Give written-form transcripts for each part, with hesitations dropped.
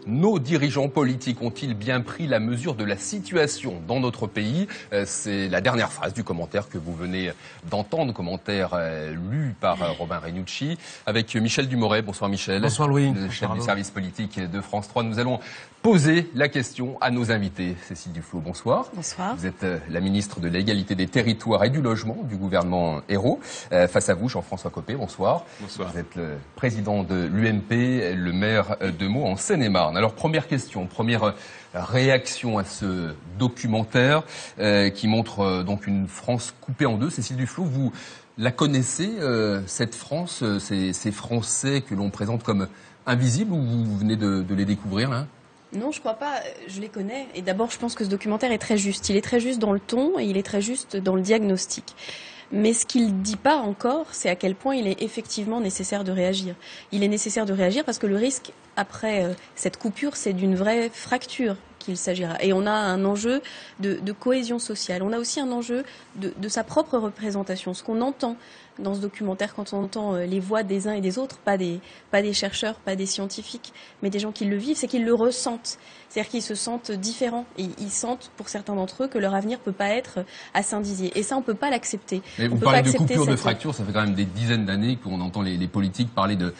nos dirigeants politiques ont-ils bien pris la mesure de la situation dans notre pays? C'est la dernière phrase du commentaire que vous venez d'entendre, commentaire lu par Robin Renucci, avec Michel Dumoret. Bonsoir Michel. Bonsoir Louis. Le chef du service politique de France 3. Nous allons poser la question à nos invités. Cécile Duflot, bonsoir. Bonsoir. Vous êtes la ministre de l'égalité des territoires et du logement du gouvernement Ayrault. Face à vous, Jean-François Copé, bonsoir. Bonsoir. Vous êtes le président de l'UMP, le maire de Meaux en Seine-et-Marne. Alors première question, première réaction à ce documentaire qui montre donc une France coupée en deux. Cécile Duflot, vous la connaissez, cette France, ces Français que l'on présente comme invisibles, ou vous venez de les découvrir là? Non, je crois pas. Je les connais. Et d'abord, je pense que ce documentaire est très juste. Il est très juste dans le ton et il est très juste dans le diagnostic. Mais ce qu'il ne dit pas encore, c'est à quel point il est effectivement nécessaire de réagir. Il est nécessaire de réagir parce que le risque, après cette coupure, c'est d'une vraie fracture qu'il s'agira. Et on a un enjeu de cohésion sociale. On a aussi un enjeu de sa propre représentation. Ce qu'on entend dans ce documentaire, quand on entend les voix des uns et des autres, pas des chercheurs, pas des scientifiques, mais des gens qui le vivent, c'est qu'ils le ressentent. C'est-à-dire qu'ils se sentent différents. Et ils sentent, pour certains d'entre eux, que leur avenir peut pas être à Saint-Dizier. Et ça, on peut pas l'accepter. Mais vous parlez de coupure, de fracture, ça fait quand même des dizaines d'années qu'on entend les politiques parler de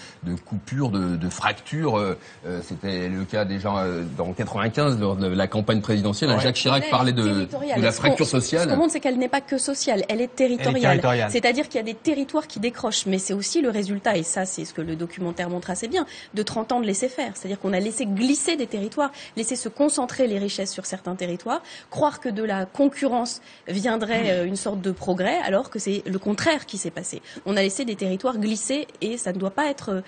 coupure, de fracture. C'était le cas déjà dans 95, lors de la campagne présidentielle. Ouais. Jacques Chirac parlait de la fracture sociale. Ce qu'on montre, c'est qu'elle n'est pas que sociale, elle est territoriale. C'est-à-dire qu'il y a des territoires qui décrochent, mais c'est aussi le résultat, et ça c'est ce que le documentaire montre assez bien, de 30 ans de laisser faire. C'est-à-dire qu'on a laissé glisser des territoires, laisser se concentrer les richesses sur certains territoires, croire que de la concurrence viendrait une sorte de progrès, alors que c'est le contraire qui s'est passé. On a laissé des territoires glisser et ça ne doit pas être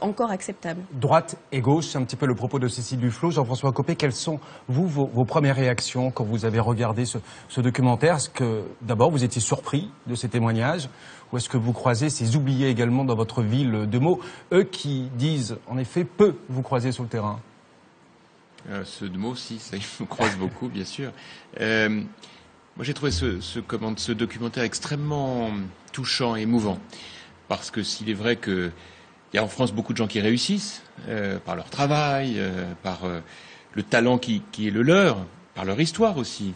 encore acceptable. Droite et gauche, c'est un petit peu le propos de Cécile Duflot. Jean-François Copé, quelles sont vos premières réactions quand vous avez regardé ce documentaire? Est-ce que d'abord vous étiez surpris de ces témoignages? Ou est-ce que vous croisez ces oubliés également dans votre ville de Meaux, eux qui disent, en effet, peu vous croisez sur le terrain? Ceux de Meaux aussi, ça, ils nous croisent beaucoup, bien sûr. Moi, j'ai trouvé ce documentaire extrêmement touchant et émouvant. Parce que s'il est vrai qu'il y a en France beaucoup de gens qui réussissent, par leur travail, par le talent qui est le leur, par leur histoire aussi,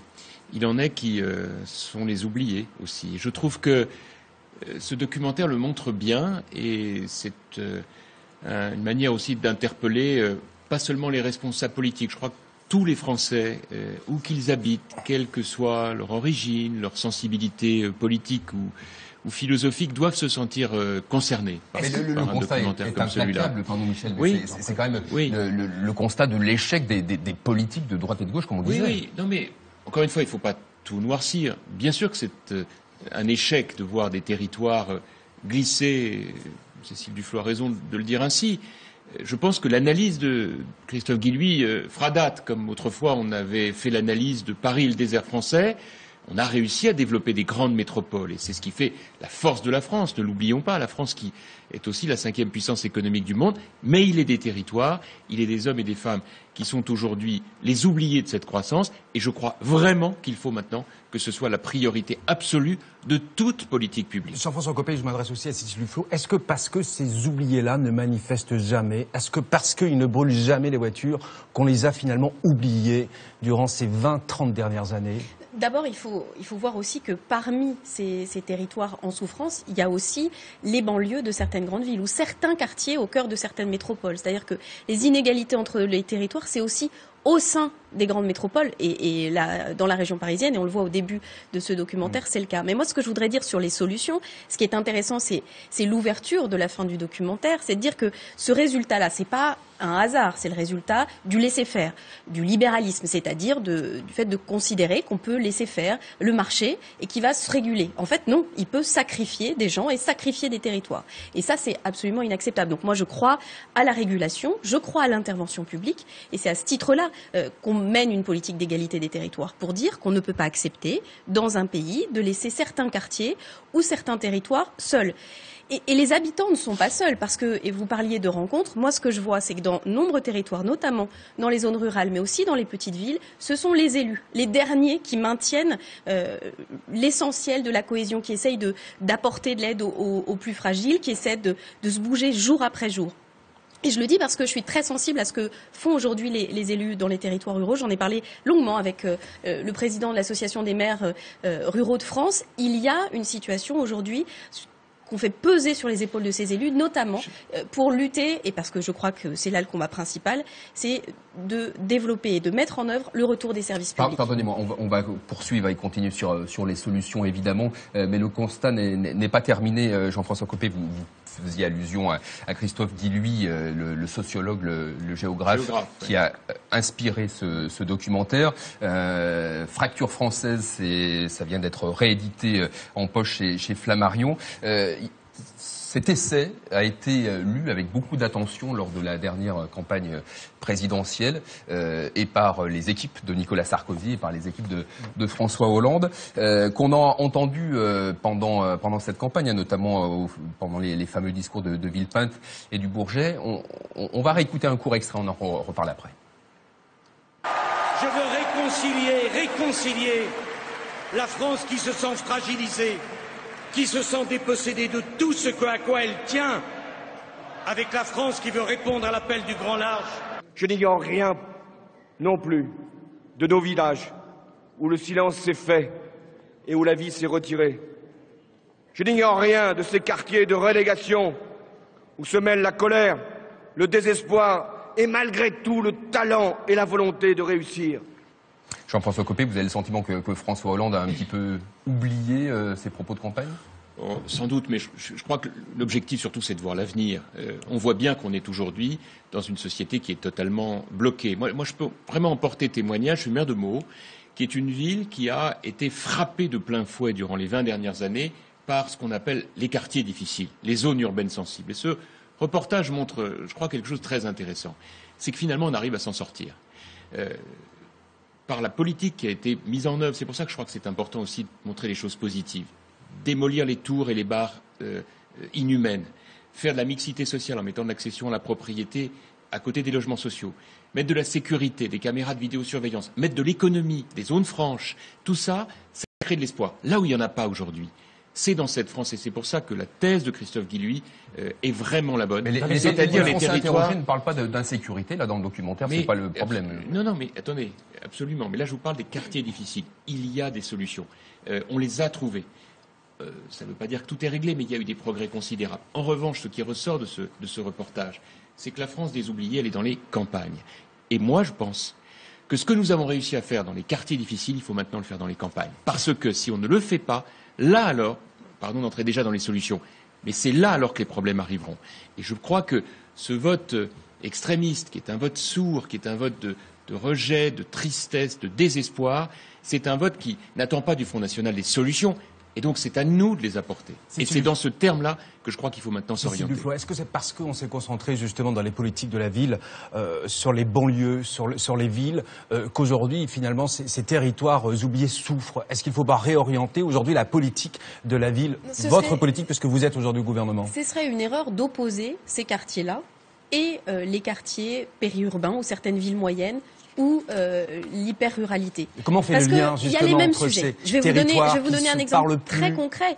il en est qui sont les oubliés aussi. Et je trouve que ce documentaire le montre bien, et c'est une manière aussi d'interpeller pas seulement les responsables politiques. Je crois que tous les Français, où qu'ils habitent, quelle que soit leur origine, leur sensibilité politique ou philosophique, doivent se sentir concernés par un documentaire comme celui-là. Pardon Michel, mais oui, c'est quand même le constat de l'échec des politiques de droite et de gauche, comme on disait. Oui, non mais encore une fois, il ne faut pas tout noircir. Bien sûr que c'est un échec de voir des territoires glisser, Cécile Duflot a raison de le dire ainsi. Je pense que l'analyse de Christophe Guilluy fera date, comme autrefois on avait fait l'analyse de Paris et le désert français. On a réussi à développer des grandes métropoles, et c'est ce qui fait la force de la France, ne l'oublions pas, la France qui est aussi la 5e puissance économique du monde, mais il est des territoires, il est des hommes et des femmes qui sont aujourd'hui les oubliés de cette croissance, et je crois vraiment qu'il faut maintenant que ce soit la priorité absolue de toute politique publique. Jean-François Copé, je m'adresse aussi à Cécile Duflot. Est-ce que parce que ces oubliés-là ne manifestent jamais, est-ce que parce qu'ils ne brûlent jamais les voitures, qu'on les a finalement oubliés durant ces 20-30 dernières années? D'abord, il faut voir aussi que parmi ces territoires en souffrance, il y a aussi les banlieues de certaines grandes villes ou certains quartiers au cœur de certaines métropoles. C'est-à-dire que les inégalités entre les territoires, c'est aussi au sein des grandes métropoles et là, dans la région parisienne, et on le voit au début de ce documentaire, c'est le cas. Mais moi, ce que je voudrais dire sur les solutions, ce qui est intéressant, c'est l'ouverture de la fin du documentaire, c'est de dire que ce résultat-là, c'est pas un hasard, c'est le résultat du laisser-faire, du libéralisme, c'est-à-dire du fait de considérer qu'on peut laisser faire le marché et qu'il va se réguler. En fait, non, il peut sacrifier des gens et sacrifier des territoires. Et ça, c'est absolument inacceptable. Donc moi, je crois à la régulation, je crois à l'intervention publique, et c'est à ce titre-là qu'on mène une politique d'égalité des territoires pour dire qu'on ne peut pas accepter, dans un pays, de laisser certains quartiers ou certains territoires seuls. Et les habitants ne sont pas seuls, parce que, et vous parliez de rencontres, moi ce que je vois, c'est que dans nombreux territoires, notamment dans les zones rurales, mais aussi dans les petites villes, ce sont les élus, les derniers qui maintiennent l'essentiel de la cohésion, qui essayent d'apporter de l'aide aux plus fragiles, qui essaient de se bouger jour après jour. Et je le dis parce que je suis très sensible à ce que font aujourd'hui les élus dans les territoires ruraux. J'en ai parlé longuement avec le président de l'Association des maires ruraux de France. Il y a une situation aujourd'hui qu'on fait peser sur les épaules de ces élus, notamment pour lutter, et parce que je crois que c'est là le combat principal, c'est de développer et de mettre en œuvre le retour des services publics. Pardonnez-moi, on va poursuivre et continuer sur les solutions, évidemment, mais le constat n'est pas terminé. Jean-François Copé, vous faisiez allusion à Christophe Guilluy, le sociologue, le géographe, qui a inspiré ce documentaire. Fracture française, ça vient d'être réédité en poche chez Flammarion. Cet essai a été lu avec beaucoup d'attention lors de la dernière campagne présidentielle et par les équipes de Nicolas Sarkozy et par les équipes de François Hollande, qu'on a entendu pendant cette campagne, notamment pendant les fameux discours de Villepinte et du Bourget. On va réécouter un court extrait, on en reparle après. Je veux réconcilier la France qui se sent fragilisée, qui se sent dépossédée de tout ce à quoi elle tient, avec la France qui veut répondre à l'appel du grand large. Je n'ignore rien non plus de nos villages, où le silence s'est fait et où la vie s'est retirée. Je n'ignore rien de ces quartiers de relégation, où se mêlent la colère, le désespoir et malgré tout le talent et la volonté de réussir. Jean-François Copé, vous avez le sentiment que François Hollande a un petit peu oublié ses propos de campagne ? Sans doute, mais je crois que l'objectif surtout c'est de voir l'avenir. On voit bien qu'on est aujourd'hui dans une société qui est totalement bloquée. Moi je peux vraiment en porter témoignage. Je suis maire de Meaux, qui est une ville qui a été frappée de plein fouet durant les 20 dernières années par ce qu'on appelle les quartiers difficiles, les zones urbaines sensibles. Et ce reportage montre, je crois, quelque chose de très intéressant. C'est que finalement on arrive à s'en sortir. Par la politique qui a été mise en œuvre. C'est pour ça que je crois que c'est important aussi de montrer les choses positives. Démolir les tours et les barres inhumaines. Faire de la mixité sociale en mettant de l'accession à la propriété à côté des logements sociaux. Mettre de la sécurité, des caméras de vidéosurveillance. Mettre de l'économie, des zones franches. Tout ça, ça crée de l'espoir. Là où il n'y en a pas aujourd'hui, c'est dans cette France. Et c'est pour ça que la thèse de Christophe Guilluy est vraiment la bonne. Mais c'est-à-dire les territoires ne parlent pas d'insécurité là dans le documentaire, c'est pas le problème. Non, mais attendez, absolument. Mais là, je vous parle des quartiers difficiles. Il y a des solutions. On les a trouvées. Ça ne veut pas dire que tout est réglé, mais il y a eu des progrès considérables. En revanche, ce qui ressort de ce reportage, c'est que la France des oubliés, elle est dans les campagnes. Et moi, je pense que ce que nous avons réussi à faire dans les quartiers difficiles, il faut maintenant le faire dans les campagnes. Parce que si on ne le fait pas, là alors, pardon d'entrer déjà dans les solutions, mais c'est là alors que les problèmes arriveront. Et je crois que ce vote extrémiste, qui est un vote sourd, qui est un vote de rejet, de tristesse, de désespoir, c'est un vote qui n'attend pas du Front National des solutions. Et donc c'est à nous de les apporter. Et c'est dans ce terme-là que je crois qu'il faut maintenant s'orienter. Est-ce que c'est parce qu'on s'est concentré justement dans les politiques de la ville, sur les banlieues, sur les villes, qu'aujourd'hui finalement ces territoires oubliés souffrent? Est-ce qu'il ne faut pas réorienter aujourd'hui la politique de la ville, votre politique, puisque vous êtes aujourd'hui au gouvernement? Ce serait une erreur d'opposer ces quartiers-là et les quartiers périurbains ou certaines villes moyennes ou l'hyper-ruralité. Comment on fait le lien justement entre ces territoires? Je vais vous donner un exemple très concret.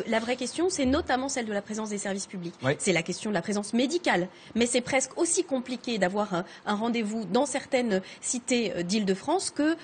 La vraie question, c'est notamment celle de la présence des services publics. Oui. C'est la question de la présence médicale. Mais c'est presque aussi compliqué d'avoir un rendez-vous dans certaines cités d'Île-de-France que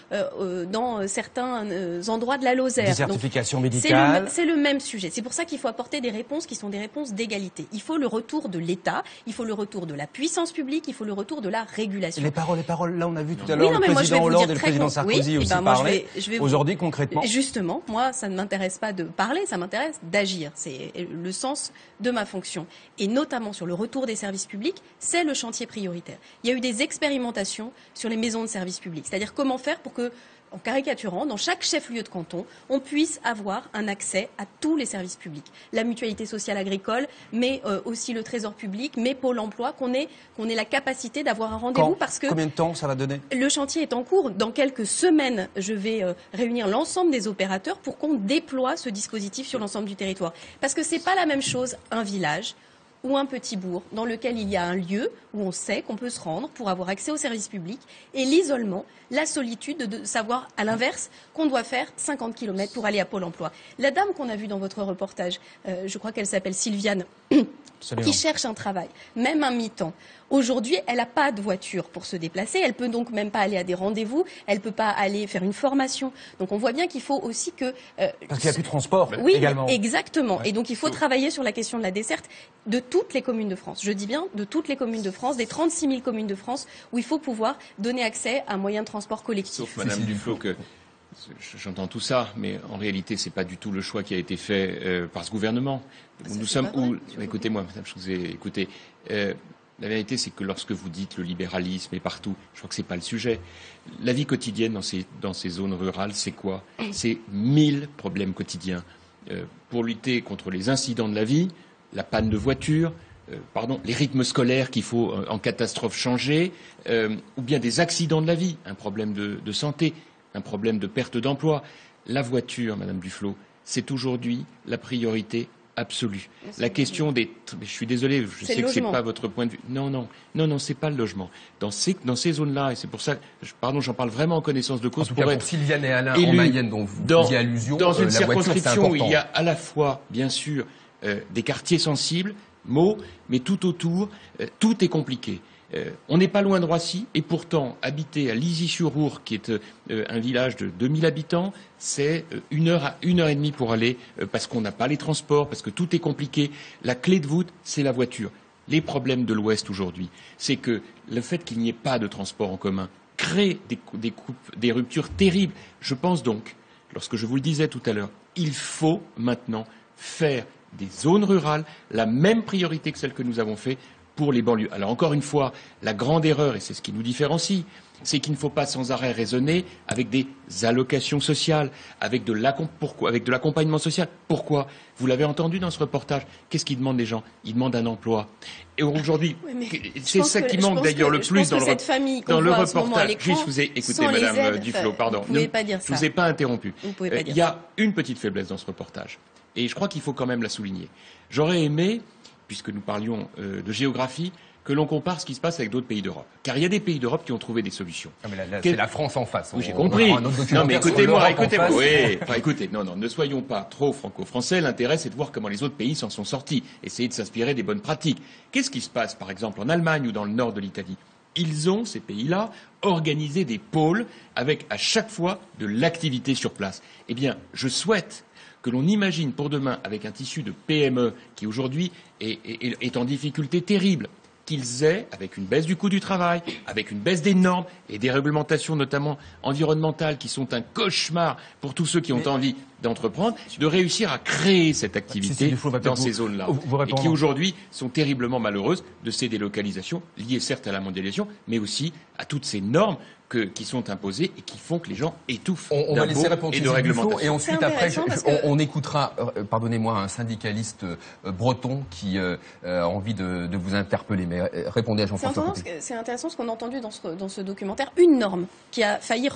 dans certains endroits de la Lozère. Désertification médicale. C'est le même sujet. C'est pour ça qu'il faut apporter des réponses qui sont des réponses d'égalité. Il faut le retour de l'État, il faut le retour de la puissance publique, il faut le retour de la régulation. Les paroles, là on a vu tout à l'heure le président Hollande et le président Sarkozy aussi parler. Aujourd'hui, concrètement. Justement, moi, ça ne m'intéresse pas de parler, ça m'intéresse d'agir. C'est le sens de ma fonction. Et notamment sur le retour des services publics, c'est le chantier prioritaire. Il y a eu des expérimentations sur les maisons de services publics. C'est-à-dire comment faire pour que, en caricaturant, dans chaque chef-lieu de canton, on puisse avoir un accès à tous les services publics. La mutualité sociale agricole, mais aussi le trésor public, mais Pôle emploi, qu'on ait la capacité d'avoir un rendez-vous parce que... Combien de temps ça va donner? Le chantier est en cours. Dans quelques semaines, je vais réunir l'ensemble des opérateurs pour qu'on déploie ce dispositif sur l'ensemble du territoire. Parce que c'est pas la même chose, un village ou un petit bourg dans lequel il y a un lieu où on sait qu'on peut se rendre pour avoir accès aux services publics, et l'isolement, la solitude de savoir, à l'inverse, qu'on doit faire 50 km pour aller à Pôle emploi. La dame qu'on a vue dans votre reportage, je crois qu'elle s'appelle Sylviane, qui cherche un travail, même un mi-temps. Aujourd'hui, elle n'a pas de voiture pour se déplacer, elle peut donc même pas aller à des rendez-vous, elle peut pas aller faire une formation. Donc on voit bien qu'il faut aussi que... Parce qu'il n'y a plus de transport oui, également. Exactement. Ouais. Et donc il faut travailler sur la question de la desserte de toutes les communes de France. Je dis bien de toutes les communes de France, des 36 000 communes de France, où il faut pouvoir donner accès à un moyen de transport collectif. Sauf, Madame Duflot, que j'entends tout ça, mais en réalité, c'est pas du tout le choix qui a été fait par ce gouvernement. Nous sommes où... Écoutez-moi, Madame, je vous ai écouté. La vérité, c'est que lorsque vous dites le libéralisme est partout, je crois que c'est pas le sujet. La vie quotidienne dans ces zones rurales, c'est quoi? C'est 1000 problèmes quotidiens. Pour lutter contre les incidents de la vie, la panne de voiture, les rythmes scolaires qu'il faut en catastrophe changer, ou bien des accidents de la vie, un problème de santé, un problème de perte d'emploi. La voiture, Madame Duflot, c'est aujourd'hui la priorité absolue. La question des... Je suis désolé, je sais que c'est pas votre point de vue. Non, c'est pas le logement. Dans ces zones-là, et c'est pour ça, j'en parle vraiment en connaissance de cause. En tout cas, pour Sylviane et Alain en Mayenne, dont vous faisiez allusion, dans une la voiture, circonscription où il y a à la fois, bien sûr, des quartiers sensibles, mais tout autour, tout est compliqué. On n'est pas loin de Roissy, et pourtant, habiter à Lizy-sur-Our, qui est un village de 2000 habitants, c'est 1 heure à 1 heure et demie pour aller, parce qu'on n'a pas les transports, parce que tout est compliqué. La clé de voûte, c'est la voiture. Les problèmes de l'Ouest aujourd'hui, c'est que le fait qu'il n'y ait pas de transport en commun crée des ruptures terribles. Je pense donc, lorsque je vous le disais tout à l'heure, il faut maintenant faire des zones rurales la même priorité que celle que nous avons fait pour les banlieues. Alors encore une fois, la grande erreur, et c'est ce qui nous différencie, c'est qu'il ne faut pas sans arrêt raisonner avec des allocations sociales, avec de l'accompagnement social. Pourquoi? Vous l'avez entendu dans ce reportage. Qu'est-ce qu'ils demandent les gens? Ils demandent un emploi. Et aujourd'hui, c'est ça qui manque d'ailleurs le plus dans le reportage. Juste, écoutez, Madame Duflot, pardon. Vous ne pouvez pas dire ça. Je vous ai pas interrompu. Il y a une petite faiblesse dans ce reportage. Et je crois qu'il faut quand même la souligner. J'aurais aimé, puisque nous parlions de géographie, que l'on compare ce qui se passe avec d'autres pays d'Europe. Car il y a des pays d'Europe qui ont trouvé des solutions. Non, mais là, c'est la France en face. Oui, j'ai compris. Non, mais écoutez-moi. Oui. Enfin, écoutez, ne soyons pas trop franco-français. L'intérêt, c'est de voir comment les autres pays s'en sont sortis. Essayer de s'inspirer des bonnes pratiques. Qu'est-ce qui se passe, par exemple, en Allemagne ou dans le nord de l'Italie? Ils ont, ces pays-là, organisé des pôles avec, à chaque fois, de l'activité sur place. Eh bien, je souhaite que l'on imagine pour demain, avec un tissu de PME qui aujourd'hui est en difficulté terrible, qu'ils aient, avec une baisse du coût du travail, avec une baisse des normes et des réglementations, notamment environnementales, qui sont un cauchemar pour tous ceux qui ont envie d'entreprendre, de réussir à créer cette activité dans ces zones-là, et qui aujourd'hui sont terriblement malheureuses de ces délocalisations, liées certes à la mondialisation, mais aussi à toutes ces normes qui sont imposées et qui font que les gens étouffent on va laisser répondre et de réglementation. Et ensuite, après, on écoutera, pardonnez-moi, un syndicaliste breton qui a envie de vous interpeller. Mais répondez à Jean-François Copé. C'est intéressant ce qu'on a entendu dans ce documentaire. Une norme qui a failli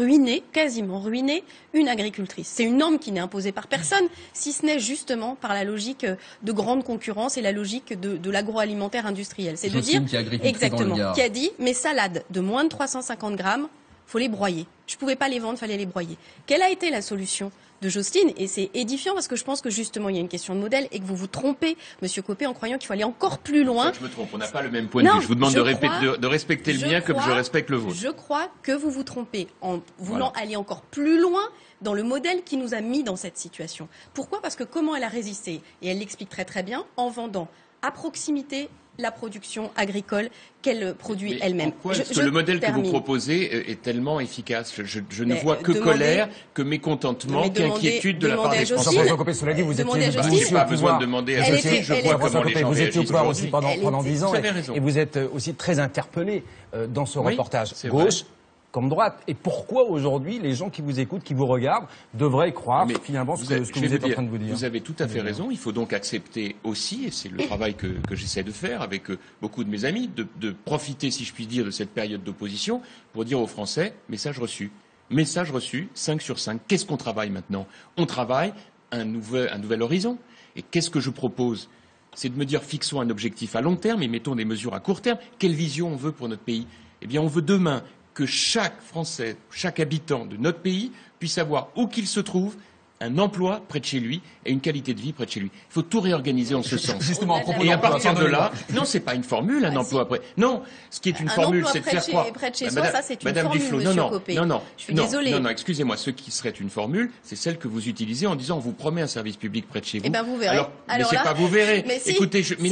quasiment ruiner une agricultrice. C'est une norme qui n'est imposée par personne, si ce n'est justement par la logique de grande concurrence et la logique de l'agroalimentaire industriel. C'est de dire, exactement, qui a dit, mes salades de moins de 350 grammes, faut les broyer. Je pouvais pas les vendre, fallait les broyer. Quelle a été la solution de Jocelyne? Et c'est édifiant parce que je pense que justement il y a une question de modèle et que vous vous trompez, Monsieur Copé, en croyant qu'il faut aller encore plus loin. Je me trompe, on n'a pas le même point de vue. Je vous demande de respecter le mien comme je respecte le vôtre. Je crois que vous vous trompez en voulant aller encore plus loin dans le modèle qui nous a mis dans cette situation. Pourquoi? Parce que comment elle a résisté? Et elle l'explique très très bien, en vendant à proximité la production agricole qu'elle produit elle-même. Pourquoi est-ce que le modèle que vous proposez est tellement efficace? Je ne vois que colère, que mécontentement, qu'inquiétude de la part des Français. Jean-François Copé, cela dit, vous étiez pas besoin de demander à Jocelyne, je vois comment les gens vous étiez au réagissent pouvoir aussi aujourd'hui. pendant 10 ans et vous êtes aussi très interpellé dans ce reportage. Gauche comme droite. Et pourquoi aujourd'hui les gens qui vous écoutent, qui vous regardent, devraient croire finalement ce que vous êtes en train de vous dire? Vous avez tout à fait raison. Il faut donc accepter aussi, et c'est le travail que j'essaie de faire avec beaucoup de mes amis, de profiter, si je puis dire, de cette période d'opposition pour dire aux Français, message reçu. Message reçu, 5 sur 5. Qu'est-ce qu'on travaille maintenant? On travaille un nouvel horizon. Et qu'est-ce que je propose? c'est de me dire fixons un objectif à long terme et mettons des mesures à court terme. Quelle vision on veut pour notre pays? Eh bien, on veut demain que chaque Français, chaque habitant de notre pays puisse avoir, où qu'il se trouve, un emploi près de chez lui et une qualité de vie près de chez lui. Il faut tout réorganiser en ce sens. Justement, à propos et à d'emploi, partir de là, pardonnez-moi. non, c'est pas une formule, un emploi après. Non, ce qui est une Un formule, emploi c'est de faire croire. près de chez soi, ça c'est une Madame formule, Duflot, monsieur non, Copé. non, Je suis désolée. Non, excusez-moi, ce qui serait une formule, c'est celle que vous utilisez en disant on vous promet un service public près de chez vous. Eh ben, vous verrez. Mais Alors c'est là, pas vous verrez. mais si, Écoutez, mais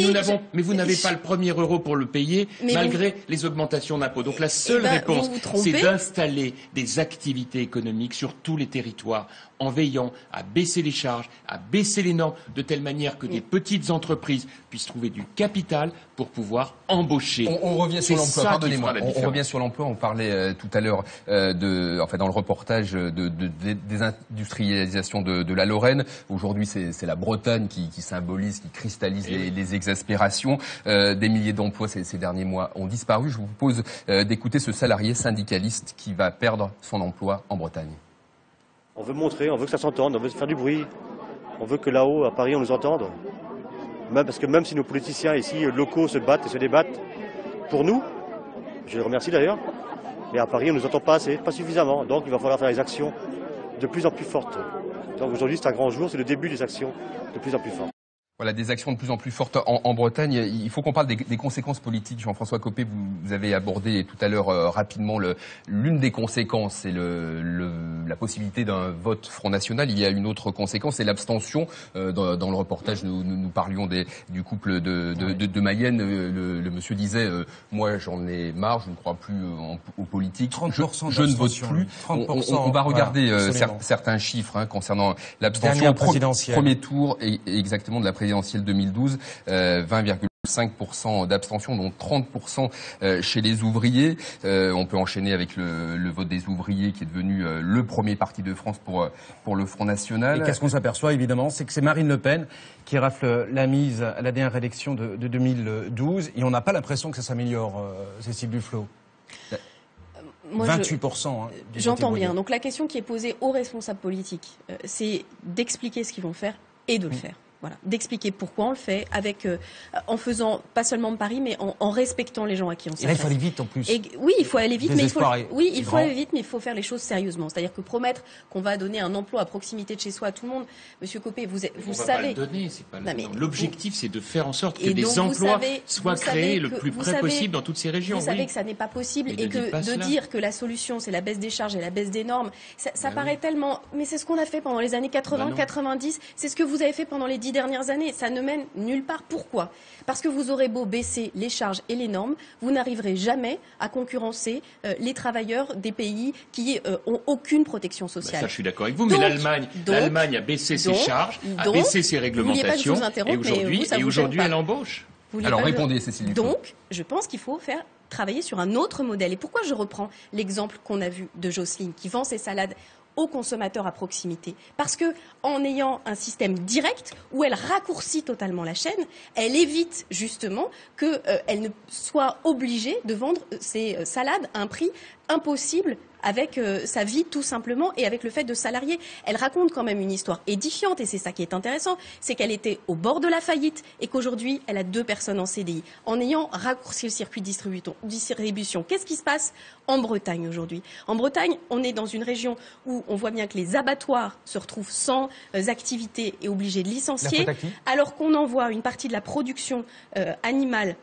vous n'avez je- pas le premier euro pour le payer, Mais malgré les augmentations d'impôts. Donc la seule ben, réponse, vous vous trompez. c'est d'installer des activités économiques sur tous les territoires, en veillant à baisser les charges, à baisser les normes, de telle manière que des petites entreprises puissent trouver du capital pour pouvoir embaucher. On revient sur C'est l'emploi, ça qui pardonnez-moi. fera la On différence. revient sur l'emploi. On parlait tout à l'heure dans le reportage des désindustrialisations de la Lorraine. Aujourd'hui, c'est la Bretagne qui symbolise, qui cristallise les exaspérations. Des milliers d'emplois ces derniers mois ont disparu. Je vous propose d'écouter ce salarié syndicaliste qui va perdre son emploi en Bretagne. On veut montrer, on veut que ça s'entende, on veut faire du bruit. On veut que là-haut, à Paris, on nous entende. Parce que même si nos politiciens ici, locaux, se battent et se débattent pour nous, je les remercie d'ailleurs, mais à Paris, on ne nous entend pas assez, pas suffisamment. Donc il va falloir faire des actions de plus en plus fortes. Donc aujourd'hui, c'est un grand jour, c'est le début des actions de plus en plus fortes. Voilà, des actions de plus en plus fortes en Bretagne. Il faut qu'on parle des conséquences politiques. Jean-François Copé, vous avez abordé tout à l'heure rapidement l'une des conséquences, c'est la possibilité d'un vote Front National. Il y a une autre conséquence, c'est l'abstention. Dans le reportage, nous parlions du couple de Mayenne. Le monsieur disait, moi j'en ai marre, je ne crois plus aux politiques. 30% je ne vote plus. 30%, on va regarder absolument. certains chiffres concernant l'abstention. Dernière présidentielle. Premier tour et exactement de la présidentielle 2012, 20,5% d'abstention, dont 30% chez les ouvriers. On peut enchaîner avec le vote des ouvriers qui est devenu le premier parti de France pour le Front National. Et qu'est-ce qu'on s'aperçoit évidemment, c'est que c'est Marine Le Pen qui rafle la mise à la dernière élection de 2012 et on n'a pas l'impression que ça s'améliore, Cécile Duflot. Moi, 28%. J'entends bien. Donc la question qui est posée aux responsables politiques, c'est d'expliquer ce qu'ils vont faire et de le faire. Voilà, d'expliquer pourquoi on le fait, en faisant pas seulement Paris, mais en respectant les gens à qui on Et là, il s'adresse. faut aller vite en plus. Oui, il faut aller vite, mais il faut grand. aller vite, mais il faut faire les choses sérieusement. C'est-à-dire que promettre qu'on va donner un emploi à proximité de chez soi à tout le monde, Monsieur Copé, vous On va savez. pas le donner, c'est pas Non, mais l'objectif, c'est de faire en sorte que Et des donc, vous emplois savez- soient vous savez créés le que- plus vous près savez- possible dans toutes ces régions. Vous savez oui. que ça n'est pas possible Mais et ne dites pas que de cela. dire que la solution c'est la baisse des charges et la baisse des normes, ça Ben paraît tellement. Mais c'est ce qu'on a fait pendant les années 80, Ben non. 90. C'est ce que vous avez fait pendant les 10 dernières années. Ça ne mène nulle part. Pourquoi ? Parce que vous aurez beau baisser les charges et les normes, vous n'arriverez jamais à concurrencer les travailleurs des pays qui ont aucune protection Ben sociale. ça, je suis d'accord avec vous, Donc- mais l'Allemagne a baissé ses charges, a baissé ses réglementations, et aujourd'hui, elle embauche. Vous vouliez Alors pas que- répondez, Cécile Duflot. Donc, je pense qu'il faut travailler sur un autre modèle. Et pourquoi je reprends l'exemple qu'on a vu de Jocelyne, qui vend ses salades aux consommateurs à proximité? Parce que en ayant un système direct où elle raccourcit totalement la chaîne, elle évite justement qu'elle ne soit obligée de vendre ses salades à un prix impossible avec sa vie tout simplement et avec le fait de salarier. Elle raconte quand même une histoire édifiante et c'est ça qui est intéressant, c'est qu'elle était au bord de la faillite et qu'aujourd'hui elle a 2 personnes en CDI. En ayant raccourci le circuit de distribution, qu'est-ce qui se passe en Bretagne aujourd'hui? En Bretagne, on est dans une région où on voit bien que les abattoirs se retrouvent sans activité et obligés de licencier, La faute à qui ? alors qu'on envoie une partie de la production animale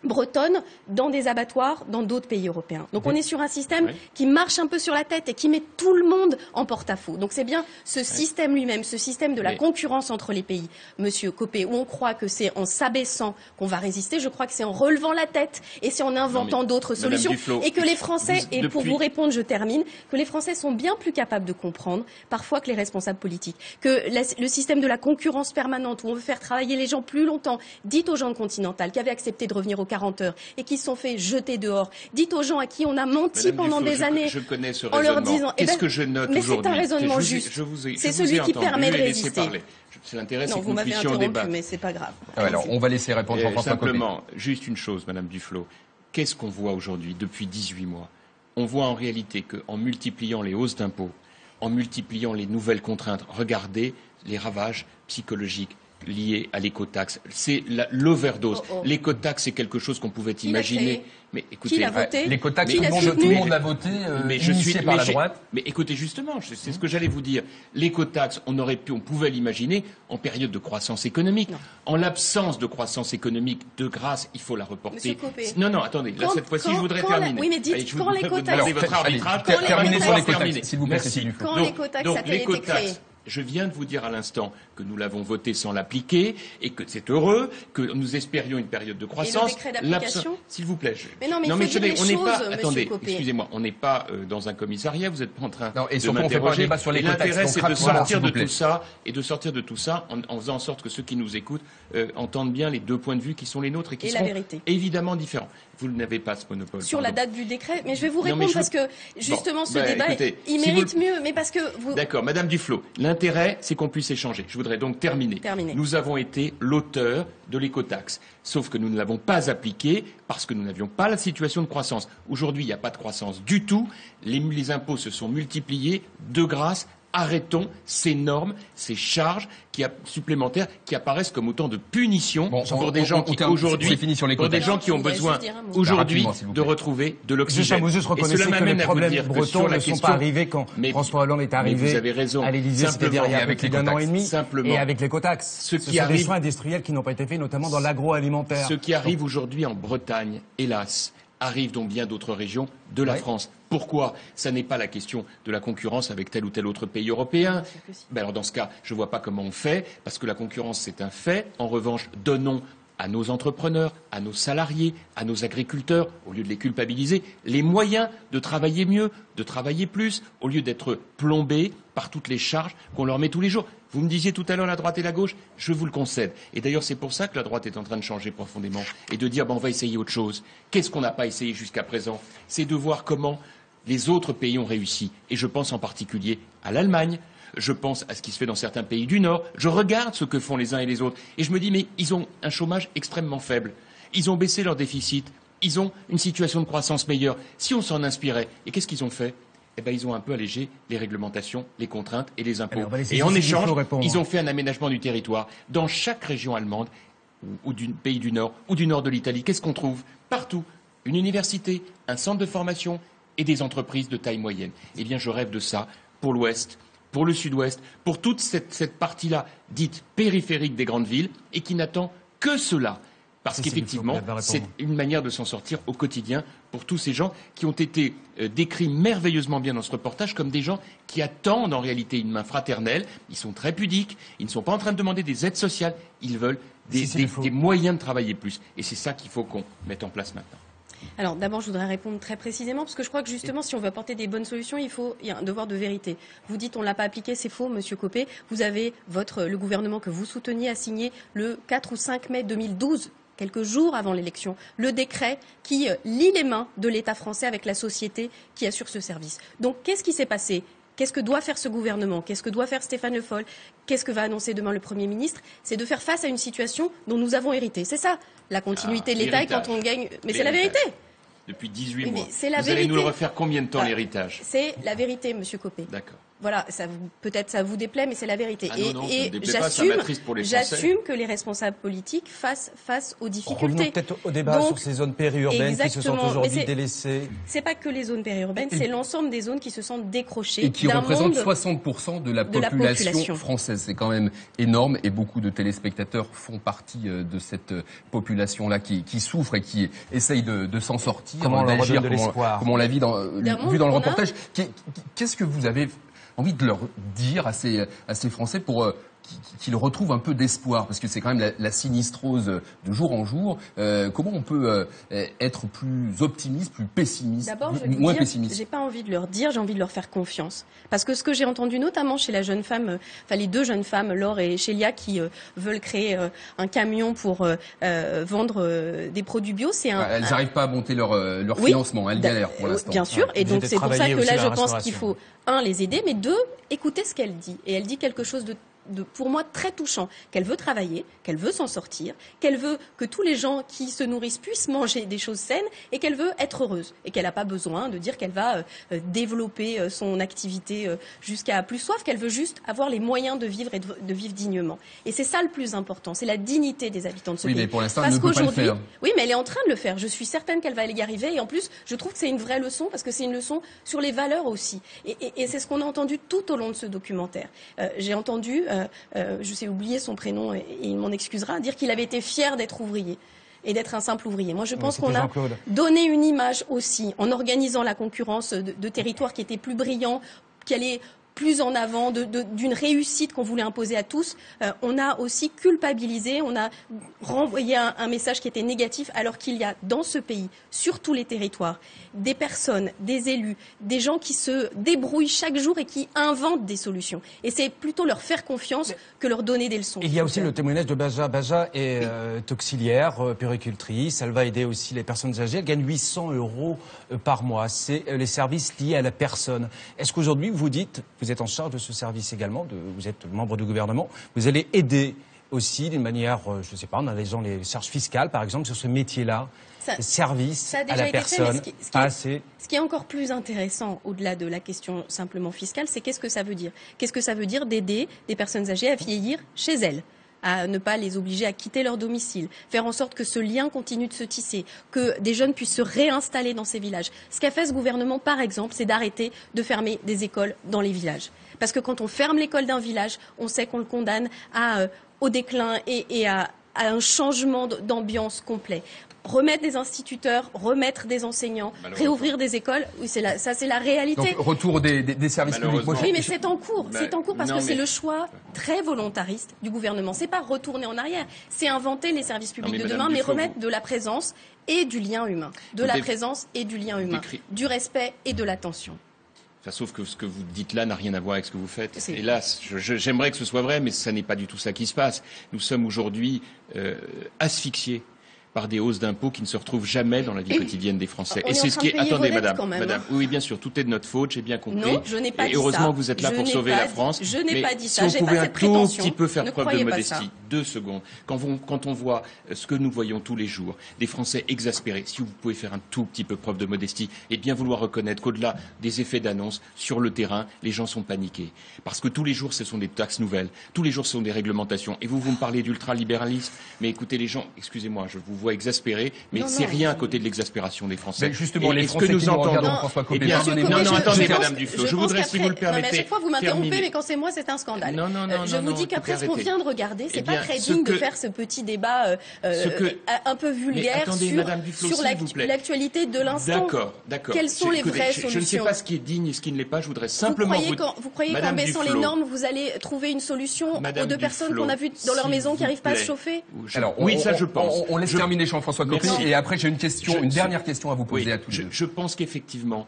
bretonne dans des abattoirs dans d'autres pays européens. Donc on est sur un système qui marche un peu sur la tête et qui met tout le monde en porte-à-faux. Donc c'est bien ce système lui-même, ce système de la concurrence entre les pays, Monsieur Copé, où on croit que c'est en s'abaissant qu'on va résister. Je crois que c'est en relevant la tête et c'est en inventant d'autres Madame solutions. Duflot, Et que les Français, et pour depuis- vous répondre, je termine, que les Français sont bien plus capables de comprendre parfois que les responsables politiques. Que le système de la concurrence permanente où on veut faire travailler les gens plus longtemps. Dites aux gens de Continental qui avaient accepté de revenir aux 40 heures et qui se sont fait jeter dehors. Dites aux gens à qui on a menti Madame pendant Duflot, des années. Je connais ce en raisonnement. leur disant, Qu'est-ce que je note mais aujourd'hui? c'est un raisonnement juste. C'est celui qui permet de résister. L'intérêt, c'est Non, que vous nous m'avez puissions interrompu, débattre. mais c'est pas grave. Alors, on va laisser répondre Jean-François Copé. Simplement, juste une chose, Madame Duflot. Qu'est-ce qu'on voit aujourd'hui depuis 18 mois? On voit en réalité qu'en multipliant les hausses d'impôts, en multipliant les nouvelles contraintes, regardez les ravages psychologiques lié à l'écotaxe. C'est l'overdose. L'écotaxe, c'est quelque chose qu'on pouvait imaginer. Mais écoutez, qui l'a voté? L'écotaxe, tout le monde l'a voté, initié par la droite. Mais écoutez, justement, c'est ce que j'allais vous dire. L'écotaxe, on pouvait l'imaginer en période de croissance économique. Non. En l'absence de croissance économique, de grâce, il faut la reporter. Non, attendez. Là, cette fois-ci, je voudrais terminer. Oui, mais dites quand l'écotaxe. Votre arbitrage. Terminez sur l'écotaxe, s'il vous plaît. Quand l'écotaxe a-t-elle été créée? Je viens de vous dire à l'instant que nous l'avons voté sans l'appliquer et que c'est heureux, que nous espérions une période de croissance. Et le décret d'application ? S'il vous plaît. Mais non, mais il faut dire les choses, attendez, excusez-moi, on n'est pas dans un commissariat, vous n'êtes pas en train de m'interroger. L'intérêt, c'est de sortir de tout ça et de sortir de tout ça en faisant en sorte que ceux qui nous écoutent entendent bien les deux points de vue qui sont les nôtres et qui sont évidemment différents. Vous n'avez pas ce monopole. Sur la date du décret, mais je vais vous répondre parce que justement ce débat, il mérite mieux, mais parce que vous... D'accord, Madame Duflot, l'intérêt, c'est qu'on puisse échanger. Je voudrais donc terminer. Nous avons été l'auteur de l'écotaxe, sauf que nous ne l'avons pas appliquée parce que nous n'avions pas la situation de croissance. Aujourd'hui, il n'y a pas de croissance du tout. Les impôts se sont multipliés. De grâce, arrêtons ces normes, ces charges supplémentaires qui apparaissent comme autant de punitions pour des gens qui aujourd'hui, pour des gens qui ont besoin aujourd'hui de retrouver de l'oxygène. Vous reconnaissez que les problèmes bretons ne sont pas arrivés quand François Hollande est arrivé à l'Élysée, c'est-à-dire il y a plus d'un an et demi, et avec l'écotaxe. Ce sont des choix industriels qui n'ont pas été faits, notamment dans l'agroalimentaire. Ce qui arrive aujourd'hui en Bretagne, hélas, arrive dans bien d'autres régions de la France. Pourquoi? Ça n'est pas la question de la concurrence avec tel ou tel autre pays européen. Ben alors dans ce cas, je ne vois pas comment on fait, parce que la concurrence c'est un fait. En revanche, donnons à nos entrepreneurs, à nos salariés, à nos agriculteurs, au lieu de les culpabiliser, les moyens de travailler mieux, de travailler plus, au lieu d'être plombés par toutes les charges qu'on leur met tous les jours. Vous me disiez tout à l'heure la droite et la gauche, je vous le concède. Et d'ailleurs, c'est pour ça que la droite est en train de changer profondément et de dire on va essayer autre chose. Qu'est-ce qu'on n'a pas essayé jusqu'à présent? C'est de voir comment les autres pays ont réussi. Et je pense en particulier à l'Allemagne. Je pense à ce qui se fait dans certains pays du Nord. Je regarde ce que font les uns et les autres. Et je me dis, mais ils ont un chômage extrêmement faible. Ils ont baissé leur déficit. Ils ont une situation de croissance meilleure. Si on s'en inspirait, et qu'est-ce qu'ils ont fait? Eh ben, ils ont un peu allégé les réglementations, les contraintes et les impôts. Et en échange, ils ont fait un aménagement du territoire. Dans chaque région allemande, ou du pays du Nord, ou du nord de l'Italie, qu'est-ce qu'on trouve? Partout. Une université, un centre de formation et des entreprises de taille moyenne. Eh bien, je rêve de ça pour l'Ouest, pour le Sud-Ouest, pour toute cette partie-là dite périphérique des grandes villes et qui n'attend que cela. Parce qu'effectivement, c'est une manière de s'en sortir au quotidien pour tous ces gens qui ont été décrits merveilleusement bien dans ce reportage comme des gens qui attendent en réalité une main fraternelle. Ils sont très pudiques, ils ne sont pas en train de demander des aides sociales, ils veulent des moyens de travailler plus. Et c'est ça qu'il faut qu'on mette en place maintenant. Alors d'abord, je voudrais répondre très précisément, parce que je crois que justement, si on veut apporter des bonnes solutions, il y a un devoir de vérité. Vous dites on ne l'a pas appliqué, c'est faux, Monsieur Copé. Vous avez le gouvernement que vous souteniez a signé le 4 ou 5 mai 2012, quelques jours avant l'élection, le décret qui lie les mains de l'État français avec la société qui assure ce service. Donc qu'est-ce qui s'est passé ? Qu'est-ce que doit faire ce gouvernement? Qu'est-ce que doit faire Stéphane Le Foll? Qu'est-ce que va annoncer demain le Premier ministre? C'est de faire face à une situation dont nous avons hérité. C'est ça, la continuité de l'État, et quand on gagne... Mais c'est la vérité. Depuis 18 mois. C'est la vous vérité. Allez nous le refaire combien de temps, l'héritage? C'est la vérité, Monsieur Copé. D'accord. Voilà, peut-être ça vous déplaît, mais c'est la vérité. Et j'assume que les responsables politiques fassent face aux difficultés. Revenons peut-être au débat sur ces zones périurbaines qui se sont aujourd'hui délaissées. C'est pas que les zones périurbaines, c'est l'ensemble des zones qui se sentent décrochées. Et qui représentent 60% de la population française. C'est quand même énorme et beaucoup de téléspectateurs font partie de cette population-là qui souffre et qui essaye de s'en sortir, d'agir, comme on l'a vu dans le reportage. Qu'est-ce que vous avez envie de leur dire à ces Français pour qu'ils retrouvent un peu d'espoir, parce que c'est quand même la sinistrose de jour en jour. Comment on peut être plus optimiste, plus pessimiste, moins pessimiste? J'ai pas envie de leur dire, j'ai envie de leur faire confiance. Parce que ce que j'ai entendu notamment chez la jeune femme, les deux jeunes femmes, Laure et Chélia, qui veulent créer un camion pour vendre des produits bio, c'est elles n'arrivent pas à monter leur financement, elles galèrent pour l'instant. Bien sûr, et donc c'est pour ça que là je pense qu'il faut, les aider, mais deux, écouter ce qu'elle dit. Et elle dit quelque chose pour moi très touchant, qu'elle veut travailler, qu'elle veut s'en sortir, qu'elle veut que tous les gens qui se nourrissent puissent manger des choses saines et qu'elle veut être heureuse et qu'elle n'a pas besoin de dire qu'elle va développer son activité jusqu'à plus soif, qu'elle veut juste avoir les moyens de vivre et de vivre dignement. Et c'est ça le plus important, c'est la dignité des habitants de ce pays. Oui, mais pour l'instant, elle ne peut pas le faire. Oui, mais elle est en train de le faire. Je suis certaine qu'elle va y arriver. Et en plus, je trouve que c'est une vraie leçon parce que c'est une leçon sur les valeurs aussi. Et c'est ce qu'on a entendu tout au long de ce documentaire. J'ai entendu, je sais oublier son prénom et il m'en excusera, dire qu'il avait été fier d'être ouvrier et d'être un simple ouvrier. Moi, je pense qu'on a donné une image aussi en organisant la concurrence de territoires qui étaient plus brillants, qui allaient plus en avant d'une réussite qu'on voulait imposer à tous. On a aussi culpabilisé, on a renvoyé un message qui était négatif, alors qu'il y a dans ce pays, sur tous les territoires, des personnes, des élus, des gens qui se débrouillent chaque jour et qui inventent des solutions. Et c'est plutôt leur faire confiance que leur donner des leçons. Il y a aussi le témoignage de Baja. Baja est auxiliaire, puéricultrice. Elle va aider aussi les personnes âgées. Elle gagne 800 € par mois. C'est les services liés à la personne. Est-ce qu'aujourd'hui, vous dites, vous êtes en charge de ce service également, vous êtes membre du gouvernement, vous allez aider aussi d'une manière, je ne sais pas, en allégeant les charges fiscales, par exemple, sur ce métier-là, service à la personne, Ce qui est encore plus intéressant, au-delà de la question simplement fiscale, c'est qu'est-ce que ça veut dire ? Qu'est-ce que ça veut dire d'aider des personnes âgées à vieillir chez elles ? À ne pas les obliger à quitter leur domicile, faire en sorte que ce lien continue de se tisser, que des jeunes puissent se réinstaller dans ces villages. Ce qu'a fait ce gouvernement, par exemple, c'est d'arrêter de fermer des écoles dans les villages. Parce que quand on ferme l'école d'un village, on sait qu'on le condamne au déclin et à un changement d'ambiance complet. Remettre des instituteurs, remettre des enseignants, réouvrir des écoles, oui, c'est la réalité. Donc, retour des services publics. Oui, mais c'est en cours. C'est en cours parce que c'est le choix très volontariste du gouvernement. C'est pas retourner en arrière, c'est inventer les services publics de demain, mais remettre de la présence et du lien humain. Du respect et de l'attention. Enfin, sauf que ce que vous dites là n'a rien à voir avec ce que vous faites. Hélas, j'aimerais que ce soit vrai, mais ça n'est pas du tout ça qui se passe. Nous sommes aujourd'hui asphyxiés par des hausses d'impôts qui ne se retrouvent jamais dans la vie quotidienne des Français. Et c'est ce qui est... Attendez, madame. Oui, bien sûr, tout est de notre faute, j'ai bien compris. Non, je n'ai pas dit ça. Et heureusement que vous êtes là pour sauver la France. Je n'ai pas dit ça. Si vous pouvez un tout petit peu faire preuve de modestie. 2 secondes. Quand on voit ce que nous voyons tous les jours, des Français exaspérés, si vous pouvez faire un tout petit peu preuve de modestie et bien vouloir reconnaître qu'au-delà des effets d'annonce, sur le terrain, les gens sont paniqués. Parce que tous les jours, ce sont des taxes nouvelles. Tous les jours, ce sont des réglementations. Et vous me parlez d'ultralibéralisme. Mais écoutez, les gens, excusez-moi, je vous vois exaspérés. Mais c'est rien à côté de l'exaspération des Français. Mais justement, les Français que nous entendons, François Copé. Non, attendez, Madame Duflot. Je voudrais, si vous le permettez, à chaque fois, vous m'interrompez, mais quand c'est moi, c'est un scandale. Je vous dis qu'après ce qu'on vient de regarder, c'est pas très digne de faire ce petit débat un peu vulgaire sur l'actualité de l'instant. D'accord. Quelles sont les vraies solutions ? Je ne sais pas ce qui est digne et ce qui ne l'est pas. Je voudrais simplement vous croyez qu'en baissant les normes, vous allez trouver une solution aux 2 personnes qu'on a vues dans leur maison qui n'arrivent pas à se chauffer ? Alors, oui, ça je pense. On laisse terminer Jean-François Copé. Et après, j'ai une dernière question à vous poser à tous les deux. Je pense qu'effectivement,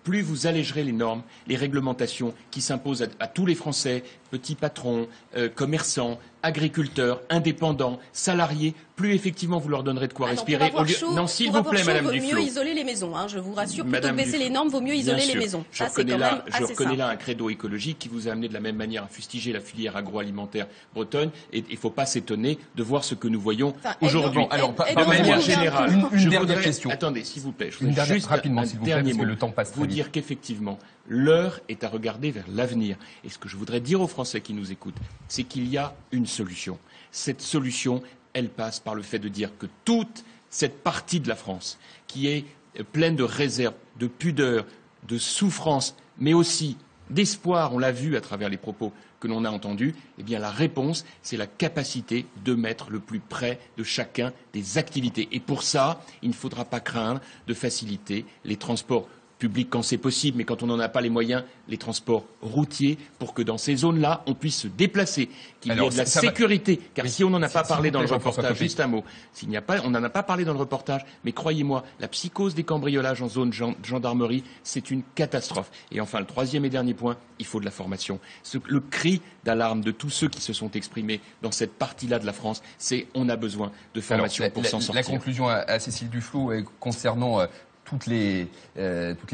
plus vous allégerez les normes, les réglementations qui s'imposent à tous les Français, petits patrons, commerçants, agriculteurs, indépendants, salariés, plus effectivement vous leur donnerez de quoi respirer. Non, s'il vous plaît, Madame Duflot. Vaut mieux isoler les maisons, je vous rassure. Plutôt que baisser les normes, vaut mieux isoler les maisons. Je reconnais là un credo écologique qui vous a amené de la même manière à fustiger la filière agroalimentaire bretonne. Et il ne faut pas s'étonner de voir ce que nous voyons aujourd'hui. Alors, de manière générale, une dernière question. Attendez, s'il vous plaît, je voudrais juste rapidement, s'il vous plaît, parce que le temps passe très vite. Vous dire qu'effectivement, l'heure est à regarder vers l'avenir. Et ce que je voudrais dire aux Français qui nous écoutent, c'est qu'il y a une solution. Cette solution, elle passe par le fait de dire que toute cette partie de la France, qui est pleine de réserve, de pudeur, de souffrance, mais aussi d'espoir, on l'a vu à travers les propos que l'on a entendus, eh bien la réponse, c'est la capacité de mettre le plus près de chacun des activités. Et pour ça, il ne faudra pas craindre de faciliter les transports publics quand c'est possible, mais quand on n'en a pas les moyens, les transports routiers, pour que dans ces zones-là, on puisse se déplacer, qu'il y ait de la sécurité. Car si on n'en a pas parlé dans le reportage, juste un mot, on n'en a pas parlé dans le reportage, mais croyez-moi, la psychose des cambriolages en zone gendarmerie, c'est une catastrophe. Et enfin, le 3e et dernier point, il faut de la formation. Le cri d'alarme de tous ceux qui se sont exprimés dans cette partie-là de la France, c'est on a besoin de formation pour s'en sortir. La conclusion à Cécile Duflot concernant toutes les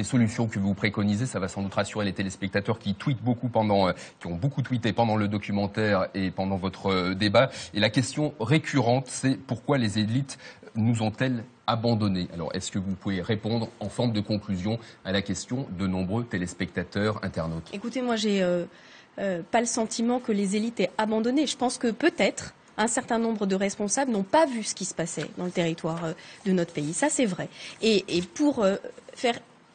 solutions que vous préconisez. Ça va sans doute rassurer les téléspectateurs qui tweetent beaucoup qui ont beaucoup tweeté pendant le documentaire et pendant votre débat. Et la question récurrente, c'est pourquoi les élites nous ont-elles abandonnés? Alors, est-ce que vous pouvez répondre en forme de conclusion à la question de nombreux téléspectateurs, internautes? Écoutez, moi, j'ai pas le sentiment que les élites aient abandonné. Je pense que peut-être un certain nombre de responsables n'ont pas vu ce qui se passait dans le territoire de notre pays. Ça, c'est vrai. Et pour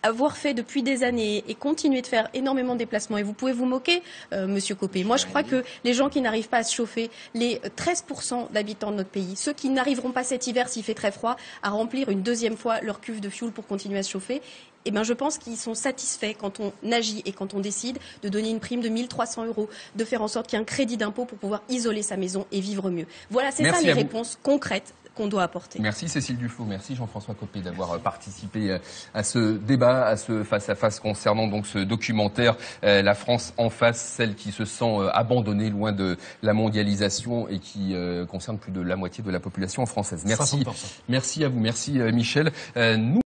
avoir fait depuis des années et continuer de faire énormément de déplacements, et vous pouvez vous moquer, Monsieur Copé. Moi, je crois que les gens qui n'arrivent pas à se chauffer, les 13% d'habitants de notre pays, ceux qui n'arriveront pas cet hiver s'il fait très froid, à remplir une deuxième fois leur cuve de fioul pour continuer à se chauffer, eh ben, je pense qu'ils sont satisfaits quand on agit et quand on décide de donner une prime de 1 300 €, de faire en sorte qu'il y ait un crédit d'impôt pour pouvoir isoler sa maison et vivre mieux. Voilà, c'est ça les réponses concrètes qu'on doit apporter. Merci Cécile Duflot, merci Jean-François Copé d'avoir participé à ce débat, à ce face-à-face concernant donc ce documentaire La France en face, celle qui se sent abandonnée loin de la mondialisation et qui concerne plus de la moitié de la population française. Merci, merci à vous, merci Michel.